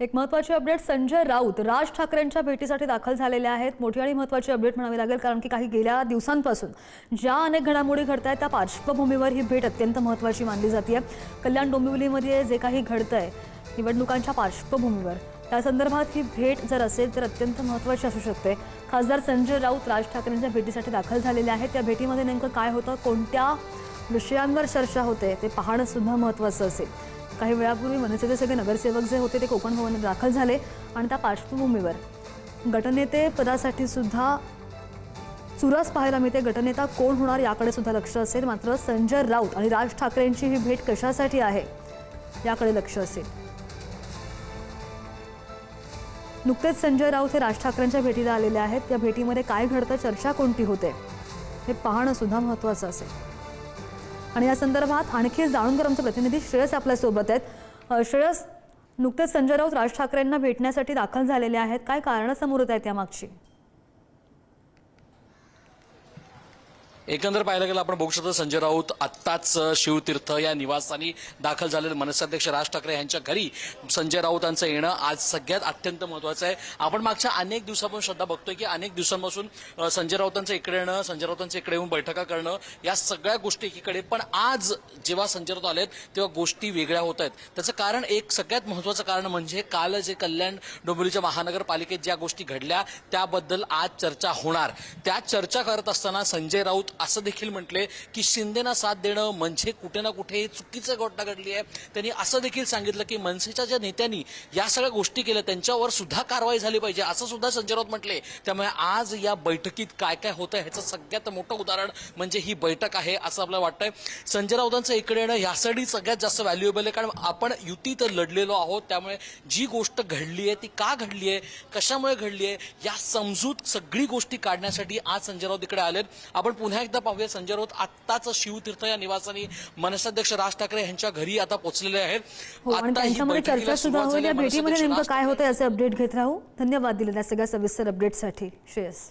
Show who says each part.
Speaker 1: एक महत्त्वाची अपडेट. संजय राऊत राज ठाकरेंच्या भेटीसाठी दाखल झालेले आहेत. मोठी आणि महत्त्वाची अपडेट म्हणावी लागेल, कारण की काही गेल्या दिवसांपासून ज्या अनेक घडामोडी घडतायत त्या पार्श्वभूमीवर ही भेट अत्यंत महत्त्वाची मानली जाते. कल्याण डोंबिवलीमध्ये जे काही घडतंय निवडणुकांच्या पार्श्वभूमीवर, त्या संदर्भात ही भेट जर असेल तर अत्यंत महत्त्वाची असू शकते. खासदार संजय राऊत राज ठाकरेंच्या भेटीसाठी दाखल झालेले आहेत. त्या भेटीमध्ये नेमकं काय होतं, कोणत्या विषयांवर चर्चा होते ते पाहणं सुद्धा महत्त्वाचं असेल. काही वेळापूर्वी मनसेचे सगळे नगरसेवक जे होते ते कोकण भवनात दाखल झाले आणि त्या पार्श्वभूमीवर गटनेते पदासाठी सुद्धा चुरस पाहायला मिळते. गटनेता कोण होणार याकडे सुद्धा लक्ष असेल. मात्र संजय राऊत आणि राज ठाकरेंची ही भेट कशासाठी आहे याकडे लक्ष असेल. नुकतेच संजय राऊत हे राज ठाकरेंच्या भेटीला आलेले आहेत. या भेटीमध्ये काय घडतं, चर्चा कोणती होते हे पाहणं सुद्धा महत्त्वाचं असेल. आणि या संदर्भात आणखी जाणून घेऊ आमचे प्रतिनिधी श्रेयस आपल्यासोबत आहेत. श्रेयस, नुकतेच संजय राऊत राज ठाकरेंना भेटण्यासाठी दाखल झालेले आहेत. काय कारणं समोर येत आहेत त्यामागची?
Speaker 2: एकंदर पाहायला गेलं आपण बघू शकतो संजय राऊत आत्ताच शिवतीर्थ या निवासस्थानी दाखल झालेले मनसेअध्यक्ष राज ठाकरे यांच्या घरी संजय राऊतांचं येणं आज सगळ्यात अत्यंत महत्त्वाचं आहे. आपण मागच्या अनेक दिवसापासून श्रद्धा बघतोय की अनेक दिवसांपासून संजय राऊतांचं इकडे येणं, संजय राऊतांचं इकडे येऊन बैठका करणं, या सगळ्या गोष्टी एकीकडे. पण आज जेव्हा संजय राऊत आलेत तेव्हा गोष्टी वेगळ्या होत आहेत. त्याचं कारण, एक सगळ्यात महत्त्वाचं कारण म्हणजे काल जे कल्याण डोंबिवलीच्या महानगरपालिकेत ज्या गोष्टी घडल्या त्याबद्दल आज चर्चा होणार. त्या चर्चा करत असताना संजय राऊत असं देखील म्हटले की शिंदेना साथ देणं म्हणजे कुठे ना कुठे चुकीचं घटना घडली आहे. त्यांनी असं देखील सांगितलं की मनसेच्या ज्या नेत्यांनी या सगळ्या गोष्टी केल्या त्यांच्यावर सुद्धा कारवाई झाली पाहिजे, असं सुद्धा संजय राऊत म्हटले. त्यामुळे आज या बैठकीत काय काय होतं ह्याचं सगळ्यात मोठं उदाहरण म्हणजे ही बैठक आहे असं आपल्याला वाटतंय. संजय राऊतांचं इकडे येणं यासाठी सगळ्यात जास्त व्हॅल्युएबल आहे, कारण आपण युतीत लढलेलो आहोत. त्यामुळे जी गोष्ट घडली आहे ती का घडली आहे, कशामुळे घडली आहे, या समजूत सगळी गोष्टी काढण्यासाठी आज संजय राऊत इकडे आलेत. आपण पुन्हा एकदा पाहूया. संजय राऊत आत्ताच शिवतीर्थ या निवासानी मनसेअध्यक्ष राज ठाकरे यांच्या घरी आता पोहोचलेले आहेत.
Speaker 1: त्यांच्यामध्ये चर्चा सुद्धा होईल. या भेटीमध्ये नेमकं काय होतं याचे अपडेट घेत राहू. धन्यवाद दिलेल्या सगळ्या सविस्तर अपडेटसाठी श्रेयस.